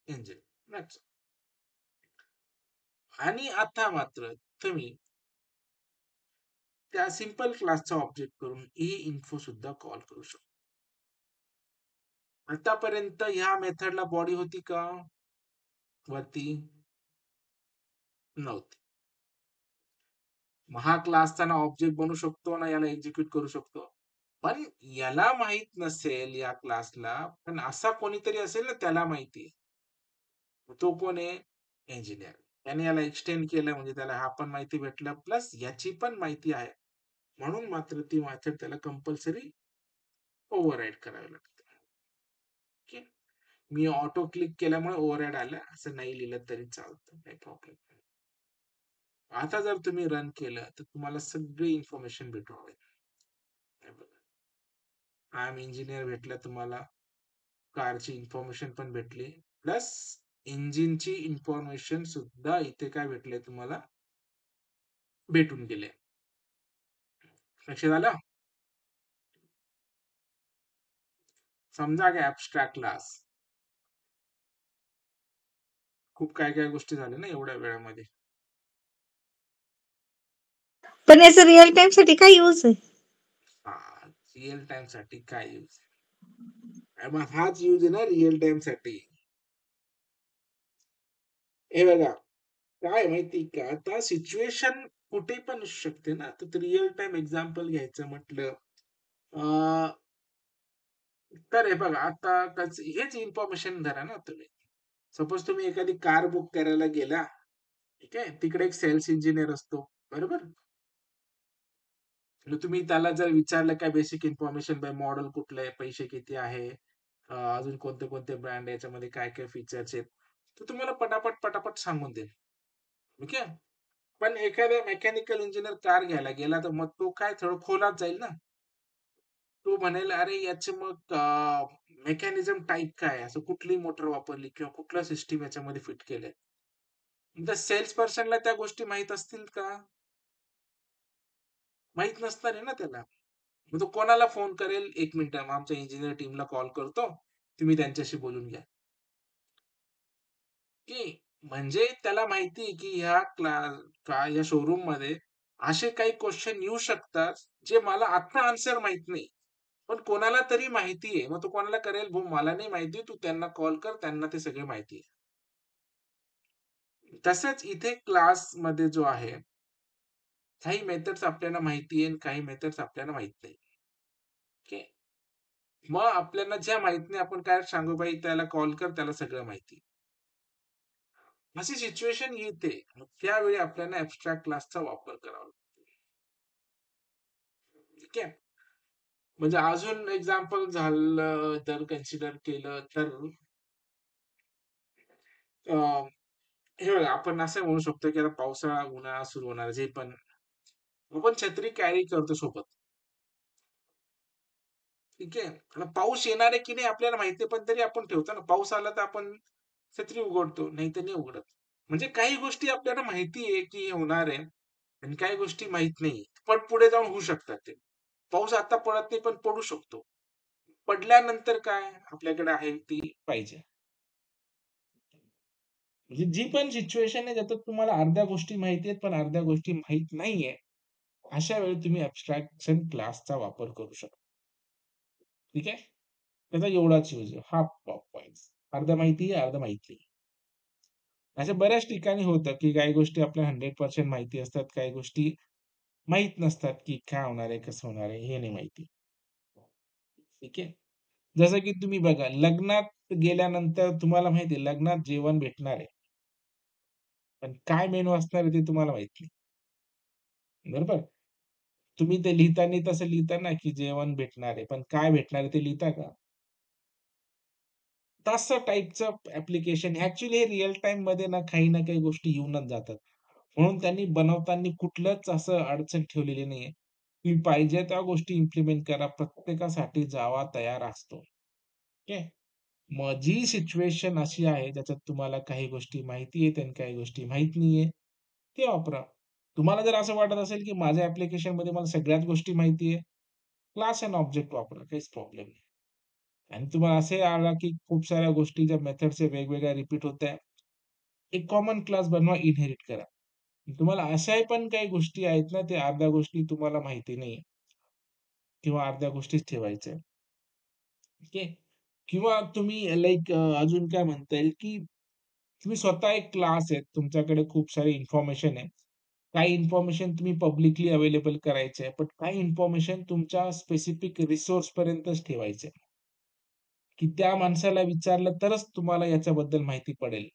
इंजिन. आणि आता मात्र तुम्ही त्या सिंपल क्लासचा ऑब्जेक्ट करून ई इन्फो सुद्धा कॉल करू शकतो. आतापर्यंत ह्या मेथडला बॉडी होती का? वरती नव्हती. मग हा क्लासचा ना ऑब्जेक्ट बनवू शकतो ना याला एक्झिक्यूट करू शकतो. पण याला माहित नसेल या क्लासला, पण असा कोणीतरी असेल ना त्याला माहिती. तो कोण आहे? इंजिनियर. त्याने याला एक्सटेंड केलं म्हणजे त्याला हा पण माहिती भेटलं, प्लस याची पण माहिती आहे. म्हणून मात्र ती मेथड त्याला कंपल्सरी ओव्हरराईड करावी लागते. ओके. मी ऑटो क्लिक केल्यामुळे ओव्हरराईड आलं, असं नाही लिहिलं तरी चालतं, काही प्रॉब्लेम नाही. आता जर तुम्ही रन केलं तर तुम्हाला सगळी इन्फॉर्मेशन भेटून जाईल. आय एम इंजिनियर भेटलं तुम्हाला, कारची इन्फॉर्मेशन पण भेटली, प्लस इंजिनची इन्फॉर्मेशन सुद्धा इथे काय भेटले तुम्हाला, भेटून गेले. लक्षात आलं? समजा की ऍबस्ट्रॅक्ट क्लास, खूप काय काय गोष्टी झाल्या ना एवढ्या वेळामध्ये. पण याचा रिअल टाइम साठी काय यूज आहे? हा, रिअल टाइम साठी काय यूज? मग हाच यूज आहे ना रिअल टाइम साठी. हे बघा, काय माहिती का, आता सिच्युएशन कुठे पण असू शकते ना, तर रिअल टाइम एक्झाम्पल घ्यायचं म्हटलं तर हे बघा, आता हेच इन्फॉर्मेशन धरा ना तुम्ही. सपोज तुम्ही एखादी कार बुक करायला गेला, ठीक आहे, तिकडे एक सेल्स इंजिनियर असतो, बरोबर. तुम्ही त्याला जर विचारलं काय बेसिक इन्फॉर्मेशन, बाय मॉडेल कुठलं आहे, पैसे किती आहे, अजून कोणते कोणते ब्रँड, याच्यामध्ये काय काय फीचर्स आहेत, तर तुम्हाला पटापट पटापट सांगून देईल. ठीक आहे. पण एखाद्या मेकॅनिकल इंजिनियर कार घ्यायला गेला तर मग तो काय थोडं खोलात जाईल ना. तो म्हणेल, अरे याचे मग मेकॅनिझम टाईप काय, असं कुठली मोटर वापरली किंवा कुठलं सिस्टीम याच्यामध्ये फिट केलंय. तर सेल्स पर्सनला त्या गोष्टी माहित असतील का? माहित नसणार आहे ना त्याला. मग तो कोणाला फोन करेल? 1 मिनिट, आमच्या इंजिनियर टीमला कॉल करतो, तुम्ही त्यांच्याशी बोलून घ्या. की म्हणजे त्याला माहिती आहे की या शोरूम मध्ये असे काही क्वेश्चन येऊ शकतात जे मला आता आन्सर माहित नाही, पण कोणाला तरी माहिती आहे. मग तो कोणाला करेल? भाऊ मला नाही माहिती, तू त्यांना कॉल कर, त्यांना ते सगळे माहिती आहे. तसंच इथे क्लास मध्ये जो आहे, काही मेथड्स आपल्याला माहिती आहे आणि काही मेथड्स आपल्याला माहित नाही. ओके. मग आपल्याला ज्या माहित नाही आपण काय सांगू, बाई त्याला कॉल कर, त्याला सगळं माहिती. अशी सिच्युएशन येते, मग त्यावेळी आपल्याला ऍबस्ट्रॅक्ट क्लासचा वापर करावा लागतो. ठीक आहे. म्हणजे अजून एक्झाम्पल झालं तर कन्सिडर केलं तर हे बघा, आपण असं म्हणू शकतो की आता पावसाळा उन्हाळा सुरू होणार, जे पण आपण छत्री कॅरी करतो सोबत. ठीक आहे. आता पाऊस येणार आहे की नाही आपल्याला माहिती, पण तरी आपण ठेवतो ना. पाऊस आला तर आपण छत्री उघडतो, नाही तर नाही उघडत. म्हणजे काही गोष्टी आपल्याला माहिती आहे की हे होणार आहे आणि काही गोष्टी माहित नाही, पण पुढे जाऊन होऊ शकतात ते. पाऊस आता पडत नाही पण पडू शकतो. पडल्यानंतर काय आपल्याकडे आहे ती पाहिजे. म्हणजे जी पण सिच्युएशन आहे ज्याच्यात तुम्हाला अर्ध्या गोष्टी माहिती आहेत पण अर्ध्या गोष्टी माहित नाहीये, अशा वेळी तुम्ही ऍबस्ट्रॅक्शन क्लासचा वापर करू शकता. ठीक आहे. त्याचा एवढाच यूज आहे, हा पॉइंट. अर्ध माहिती आहे, अर्ध माहिती. अशा बऱ्याच ठिकाणी होतं की काही गोष्टी आपल्याला 100% माहिती असतात, काही गोष्टी माहित नसतात की काय होणार आहे, कसं होणार आहे, हे नाही माहिती. ठीक आहे. जसं की तुम्ही बघा, लग्नात गेल्यानंतर तुम्हाला माहिती आहे लग्नात जेवण भेटणार आहे. पण काय मेनू असणार आहे ते तुम्हाला माहित नाही. बरोबर? तुम्ही ते लिहिताना तसं लिहिता ना, की जेवण भेटणार आहे. पण काय भेटणार आहे ते लिहिता का? तसं टाइपचं ॲप्लिकेशन ॲक्चुअली हे रिअल टाईममध्ये ना काही ना काही गोष्टी येऊनच जातात. म्हणून त्यांनी बनवताना कुठलंच असं अडचण ठेवलेली नाहीये. तुम्ही पाहिजे त्या गोष्टी इम्प्लिमेंट करा. प्रत्येकासाठी जावा तयार असतो. ओके. मग जी सिच्युएशन अशी आहे ज्याच्यात तुम्हाला काही गोष्टी माहिती आहेत आणि काही गोष्टी माहीत नाहीये, ते वापरा. तुम्हाला जर असं वाटत असेल, की माझ्या ॲप्लिकेशनमध्ये मला सगळ्याच गोष्टी माहिती आहे, क्लास एंड ऑब्जेक्ट वापरा. काहीच प्रॉब्लेम नाही. आणि तुम्हाला असे आला, की खूप साऱ्या गोष्टी ज्या मेथड्स वेगवेगळ्या रिपीट होताय, एक कॉमन क्लास बनवा, इनहेरिट करा. तुम्हाला अशाही पण काही गोष्टी आहेत ना, त्या अर्ध्या गोष्टी तुम्हाला माहिती नाही किंवा अर्ध्या गोष्टीच ठेवायच्या आहेत. ओके. किंवा तुम्ही अजून काय म्हणता येईल, की तुम्ही स्वतः एक क्लास आहे. तुमच्याकडे खूप सारी इन्फॉर्मेशन आहे. काही इन्फॉर्मेशन तुम्ही पब्लिकली अवेलेबल करायची आहे. पण काही इन्फॉर्मेशन तुमच्या स्पेसिफिक रिसोर्सपर्यंतच ठेवायचं आहे. की त्या माणसाला विचारलं तरच तुम्हाला याच्याबद्दल माहिती पडेल.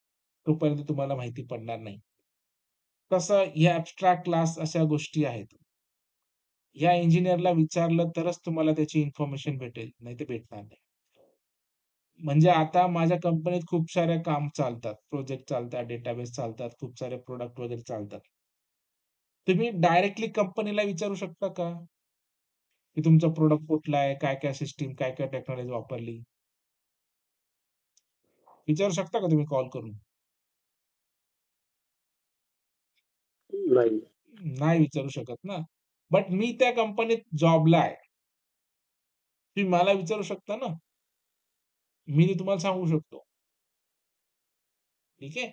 तोपर्यंत तुम्हाला माहिती पडणार नाही. तसं ह्या ॲब्स्ट्रॅक्ट क्लास अशा गोष्टी आहेत. या इंजिनिअरला विचारलं तरच तुम्हाला त्याची इन्फॉर्मेशन भेटेल, नाहीतर भेटणार नाही. म्हणजे आता माझ्या कंपनीत खूप सारे काम चालतात, प्रोजेक्ट चालतात, डेटाबेस चालतात, खूप सारे प्रॉडक्ट वगैरे चालतात. तुम्ही डायरेक्टली कंपनीला विचारू शकता का? की तुमचा प्रॉडक्ट कुठला आहे? काय-काय सिस्टम, काय-काय टेक्नॉलॉजी वापरली? विचारू शकता का तुम्ही कॉल करून? नाही. नाही विचारू शकत ना. बट मी त्या कंपनीत जॉबला आहे. तुम्ही मला विचारू शकता ना. मी ते तुम्हाला सांगू शकतो. ठीक आहे.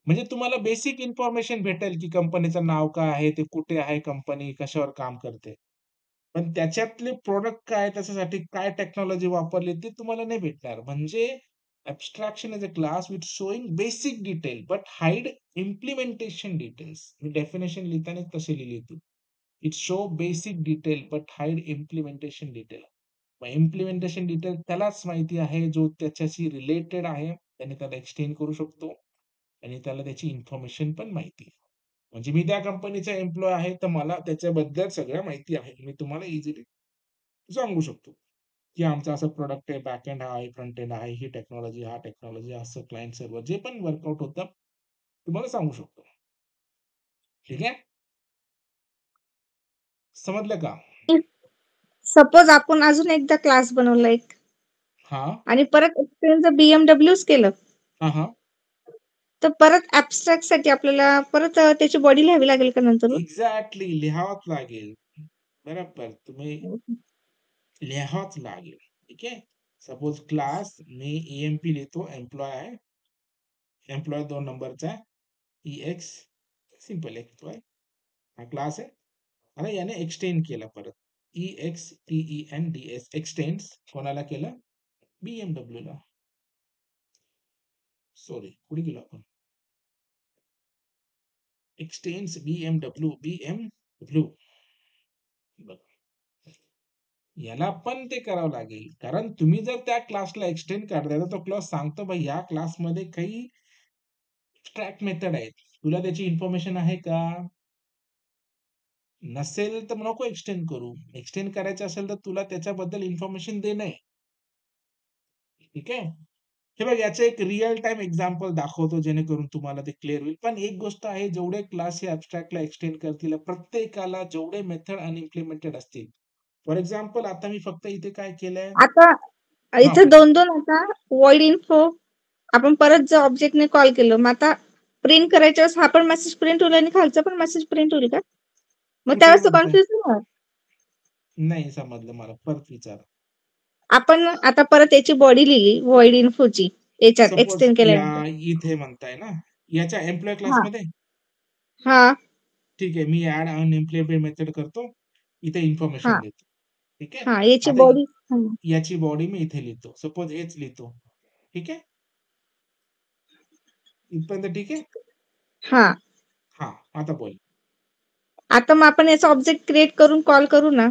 म्हणजे तुम्हाला बेसिक इन्फॉर्मेशन भेटेल, की कंपनीचं नाव काय आहे, ते कुठे आहे कंपनी, कशावर काम करते. पण त्याच्यातले प्रॉडक्ट काय, त्याच्यासाठी काय टेक्नॉलॉजी वापरली ते तुम्हाला नाही भेटणार. म्हणजे abstraction is a class with showing basic detail but hide implementation details. मी डेफिनिशन लिहिताना तशी लिहिली होती. It show basic detail but hide implementation detail. मग इम्प्लिमेंटेशन डिटेल त्यालाच माहिती आहे, जो त्याच्याशी रिलेटेड आहे. त्याने त्याला एक्सटेंड करू शकतो आणि त्याला त्याची इन्फॉर्मेशन पण माहिती आहे. म्हणजे मी त्या कंपनीचा एम्प्लॉयी आहे, तर मला त्याच्याबद्दल सगळं माहिती आहे. मी तुम्हाला इझिली सांगू शकतो, की आमचा असं प्रॉडक्ट आहे, बॅक एंड हा आहे, फ्रंट एंड आहे, ही टेक्नॉलॉजी, हा टेक्नॉलॉजी, असं क्लायंट सर्व्हर जे पण वर्कआउट होतं, तुम्हाला सांगू शकतो. ठीक आहे? समजलं का? सपोज आपण अजून एकदा क्लास बनवला एक हां. आणि परत एक्सचेंज BMWच केलं. हां, हां. तर परत ॲब्स्ट्रॅक्ट साठी आपल्याला परत त्याची बॉडी लिहावी लागेल का नंतरून? एक्झॅक्टली लिहावंच लागेल. बरोबर. तुम्ही लिहावंच लागेल. ठीक आहे? सपोज क्लास मी EMP लिहितो, एम्प्लॉयी आहे. एम्प्लॉयी 2 नंबरचा आहे. EX सिंपल एम्प्लॉयी हा क्लास आहे. आता याने एक्सटेंड केलं परत. EXTENDS एक्सटेंड्स कोणाला केलं? BMWला. सॉरी कुठे गेलो आपण? X tends BMW. बघा. याला पण ते करावं लागेल. कारण तुम्ही जर त्या क्लासला एक्सटेंड करताय, तर तो क्लास सांगतो भाई या क्लासमध्ये काही एक्स्ट्रॅक्ट मेथड आहेत. तुला त्याची इन्फॉर्मेशन आहे का? नसेल तर नको एक्सटेंड करू. एक्सटेंड करायचं असेल तर तुला त्याच्याबद्दल इन्फॉर्मेशन देणं आहे. ठीक आहे? हे बघ याचं एक रिअल टाईम एक्झाम्पल दाखवतो जेणेकरून तुम्हाला ते क्लिअर होईल. पण एक गोष्ट आहे जेवढे क्लास हे ॲब्स्ट्रॅक्टला एक्सटेंड करतील प्रत्येकाला जेवढे मेथड अनइम्प्लिमेंटेड असतील. फॉर एक्झाम्पल आता मी फक्त इथे काय केलंय आता हां, इथे बोला. 2-2 आता व्हॉइड इन्फो आपण परत जर ऑब्जेक्टने कॉल केलं, मग आता प्रिंट करायच्या वेळेस हा पण मेसेज प्रिंट होईल आणि खालचा पण मेसेज प्रिंट होईल का? मग तुम्ही काय त्यावेळेस तो म्हणताय? कन्फ्युज नाही होणार. नाही समजलं मला. परत विचारा. आपण आता परत याची बॉडी लिहिली व्हॉइड इन्फोची याच्यात सपोज एक्सटेंड या केल्यानंतर. इथे म्हणताय ना, याच्या एम्प्लॉयी हां, क्लासमध्ये? हां, ठीक आहे. मी ॲड अनइम्प्लिमेंटेड मेथड करतो. इथे इन्फॉर्मेशन हां, देतो. ठीक आहे. हां, याची आता बॉडी याची बॉडी मी इथे लिहितो. सपोज हेच लिहितो. ठीक आहे? इथपर्यंत ठीक आहे? हां. हां, आता बोल. आता मग आपण याचा ऑब्जेक्ट क्रिएट करून कॉल करू ना.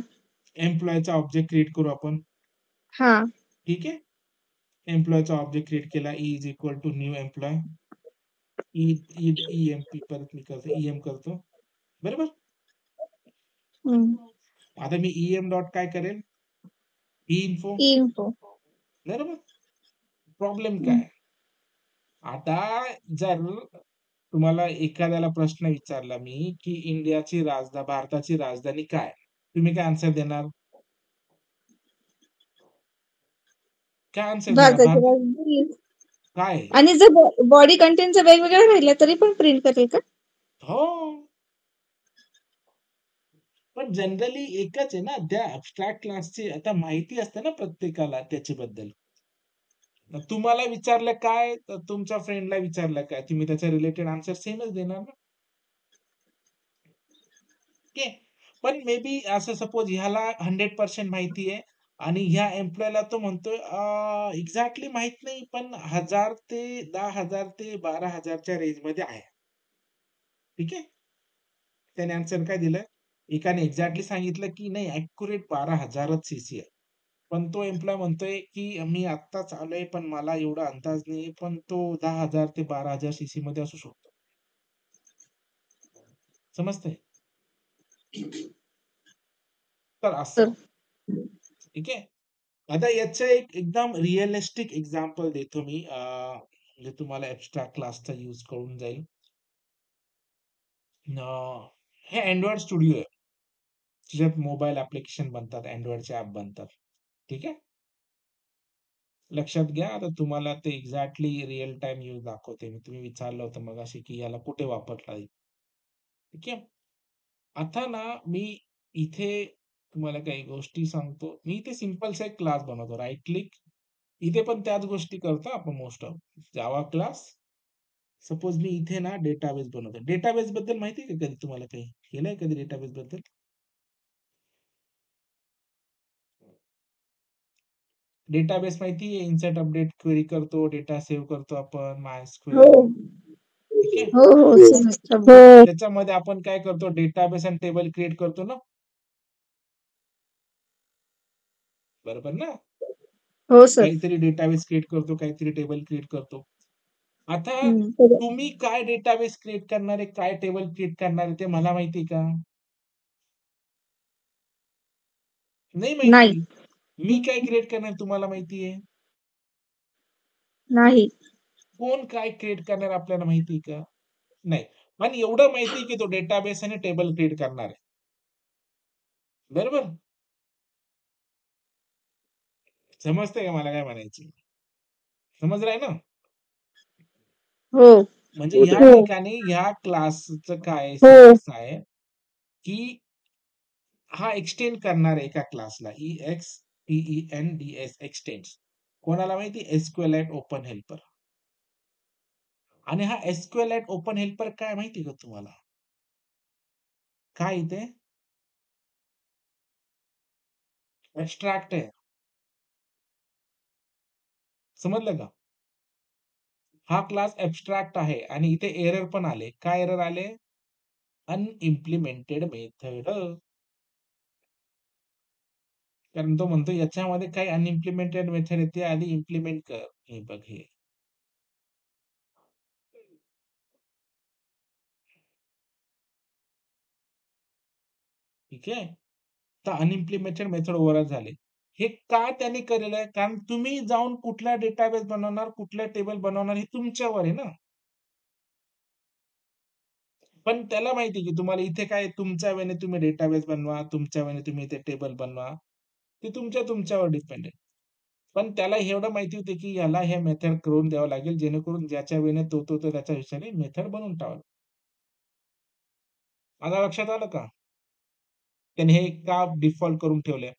एम्प्लॉयचा ऑब्जेक्ट क्रिएट करू आपण. हा. ठीक आहे. एम्प्लॉयचा ऑब्जेक्ट क्रिएट केला. E is equal to new employee. EMP परत मी करतो, ईएम करतो. बरोबर. आता मी ईएम डॉट काय करेल, इन्फो. बरोबर. प्रॉब्लेम काय, आता जर तुम्हाला एखाद्याला प्रश्न विचारला मी की इंडियाची राजधानी, भारताची राजधानी काय, तुम्ही काय आन्सर देणार? काय आन्सर देणार? काय? आणि जर बॉडी कंटेंट जर वेगवेगळ्या राहिल्या तरी पण प्रिंट करेल का? हो, पण जनरली एकच आहे ना. त्या ऍब्स्ट्रॅक्ट क्लासची आता माहिती असते ना प्रत्येकाला त्याच्याबद्दल. तुम्हाला विचारलं काय, तर तुमच्या फ्रेंडला विचारलं काय, तुम्ही त्याच्या रिलेटेड आन्सर सेमच देणार ना. ओके. पण मे बी असं सपोज ह्याला 100% माहिती आहे आणि ह्या एम्प्लॉयला तो म्हणतोय एक्झॅक्टली माहित नाही, पण 1000 ते 10,000 ते 12,000च्या रेंजमध्ये आहे. ठीक आहे. त्याने आन्सर काय दिलं, एकाने एक्झॅक्टली सांगितलं की नाही ऍक्युरेट 12,000च सीसी आहे, पण तो एम्प्लॉय म्हणतोय की मी आत्ताच आलोय पण मला एवढा अंदाज नाही, पण तो 10,000 ते 12,000 सीसी मध्ये असू शकतो. समजतंय? तर असं. ठीक आहे. आता याचं एक एकदम रिअलिस्टिक एक्झाम्पल देतो मी, म्हणजे तुम्हाला ऍब्स्ट्रॅक्ट क्लासचा यूज करून जाईल. हे अँड्रॉइड स्टुडिओ आहे, ज्याच्यात मोबाईल ऍप्लिकेशन बनतात, अँड्रॉइडचे ऍप बनतात. ठीक आहे. लक्षात घ्या, आता तुम्हाला ते एक्झॅक्टली रिअल टाइम यूज दाखवते मी. तुम्ही विचारलं होतं मगाशी की याला कुठे वापरता येईल. ठीक आहे. आता ना मी इथे तुम्हाला काही गोष्टी सांगतो. मी इथे सिंपलसा एक क्लास बनवतो, राईट क्लिक. इथे पण त्याच गोष्टी करतो आपण most of. Java class. Suppose मी इथे ना डेटाबेस बनवतो. डेटाबेस बद्दल माहिती आहे का कधी तुम्हाला, काही केलंय कधी डेटाबेस बद्दल? डेटाबेस माहिती आहे, इन्सर्ट अपडेट क्वेरी करतो, डेटा सेव्ह करतो आपण MySQL. ठीक आहे. त्याच्यामध्ये आपण काय करतो, डेटाबेस आणि टेबल क्रिएट करतो ना. बरोबर ना. हो सर. काहीतरी डेटाबेस क्रिएट करतो, काहीतरी टेबल क्रिएट करतो. आता तुम्ही काय डेटाबेस क्रिएट करणार आहे, काय टेबल क्रिएट करणार आहे, ते मला माहिती का? नाही माहिती. मी काय क्रिएट करणार तुम्हाला माहिती आहे? नाही. कोण काय क्रिएट करणार आपल्याला माहिती का? नाही. पण एवढं माहिती की तो डेटाबेस आणि टेबल क्रिएट करणार आहे. बरोबर. समजतंय का मला काय म्हणायचं? समजलंय ना. हो. म्हणजे ह्या ठिकाणी ह्या क्लासचं काय आहे की हा एक्सटेंड करणार आहे एका क्लासला, EXTENDS एक्सटेंड. कोणाला माहिती? SQLite open helper. आणि हा SQLite ओपन हेल्पर काय माहिती का तुम्हाला? काय इथे ऍब्स्ट्रॅक्ट आहे. समजलं का? हा क्लास ऍब्स्ट्रॅक्ट आहे आणि इथे एरर पण आले. काय एरर आले? अनइम्प्लिमेंटेड मेथड. कारण तो म्हणतो याच्यामध्ये काही अनइम्प्लिमेंटेड मेथड येते, आधी इम्प्लिमेंट कर. हे बघ हे. ठीक आहे. तर अनइम्प्लिमेंटेड मेथड ओव्हरराइड झाले. हे का त्यांनी केलेलं आहे? कारण तुम्ही जाऊन कुठला डेटाबेस बनवणार, कुठला टेबल बनवणार, हे तुमच्यावर आहे ना. पण त्याला माहिती की तुम्हाला इथे काय, तुमच्या वेळेने तुम्ही डेटाबेस बनवा, तुमच्या वेळेने तुम्ही इथे टेबल बनवा, ते तुमच्यावर डिपेंड आहे. पण त्याला एवढं माहिती होते की याला हे मेथड करून द्यावं लागेल, जेणेकरून ज्याच्या वेळेने तो त्याच्या हिशोबाने मेथड बनवून टाकाल. आता लक्षात आलं का? त्याने हे का डिफॉल्ट करून ठेवलंय?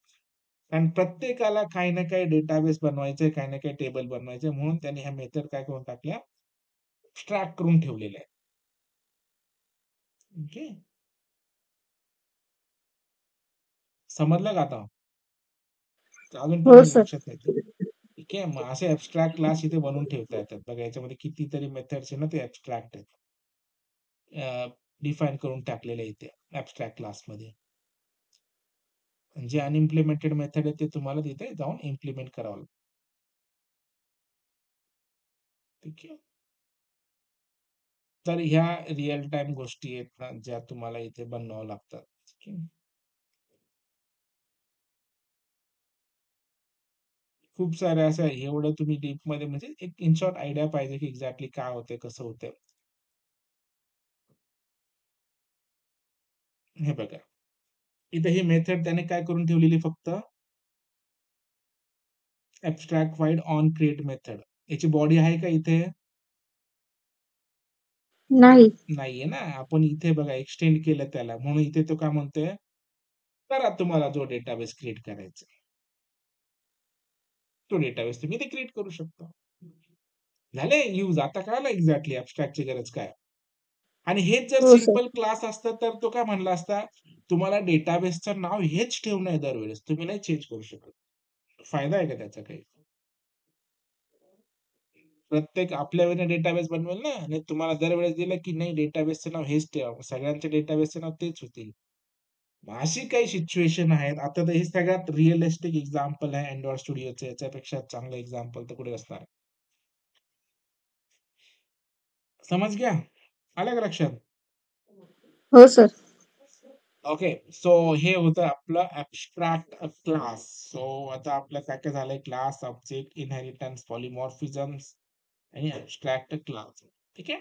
कारण प्रत्येकाला काही ना काही डेटाबेस बनवायचंय, काही ना काही टेबल बनवायचंय, म्हणून त्यांनी ह्या मेथड काय करून टाकल्या, एक्स्ट्रॅक्ट करून ठेवलेल्या आहे. ओके. समजलं का आता? अजून पण लक्षात नाही. ठीक आहे. मग असे ऍब्स्ट्रॅक्ट क्लास इथे बनवून ठेवता येतात. बघा याच्यामध्ये कितीतरी मेथड्स आहे ना, ते ऍब्स्ट्रॅक्ट आहेत. डिफाईन करून टाकलेलं आहे इथे ऍबस्ट्रॅक्ट क्लासमध्ये. जे अनइम्प्लिमेंटेड मेथड आहे ते तुम्हाला तिथे जाऊन इम्प्लिमेंट करावं लागतं. ठीक आहे. तर ह्या रिअल टाइम गोष्टी आहेत ना ज्या तुम्हाला इथे बनवावं लागतात. ठीक आहे. खूप साऱ्या असं एवढं तुम्ही डीप मध्ये म्हणजे एक इन शॉर्ट आयडिया पाहिजे की एक्झॅक्टली काय होते कसं होते. हे बघा इथे ही मेथड त्याने काय करून ठेवलेली फक्त abstract file on create method. याची बॉडी आहे का इथे? नाही. नाहीये ना. आपण इथे बघा एक्सटेंड केलं त्याला म्हणून इथे तो काय म्हणतोय करा तुम्हाला जो डेटाबेस क्रिएट करायचा तो डेटाबेस तुम्ही ते क्रिएट करू शकता. झाले यूज. आता कळालं एक्झॅक्टली ऍबस्ट्रॅक्टची गरज काय. आणि हेच जर हो सर. सिंपल क्लास असतं तर तो काय म्हणला असता तुम्हाला डेटाबेसचं नाव हेच ठेवणं आहे दरवेळेस तुम्ही नाही चेंज करू शकत. फायदा आहे का त्याचा काही? प्रत्येक आपल्या वेळेने डेटाबेस बनवेल ना आणि तुम्हाला दरवेळेस दिलं की नाही डेटाबेसचं नाव हेच ठेवा. सगळ्यांच्या डेटाबेसचं नाव तेच होतील. अशी काही सिच्युएशन आहेत. आता तर हे सगळ्यात रिअलिस्टिक एक्झाम्पल आहे Android स्टुडिओचं. याच्यापेक्षा चांगलं एक्झाम्पल तर कुठे असणार? समज गया? आलं का लक्षात? हो सर. ओके. सो हे होतं आपलं ऍबस्ट्रॅक्ट क्लास. सो आता आपलं काय काय झालंय क्लास, ऑब्जेक्ट, इनहेरिटन्स, पॉलिमॉर्फिझम्स आणि ऍबस्ट्रॅक्ट क्लास. ठीक आहे.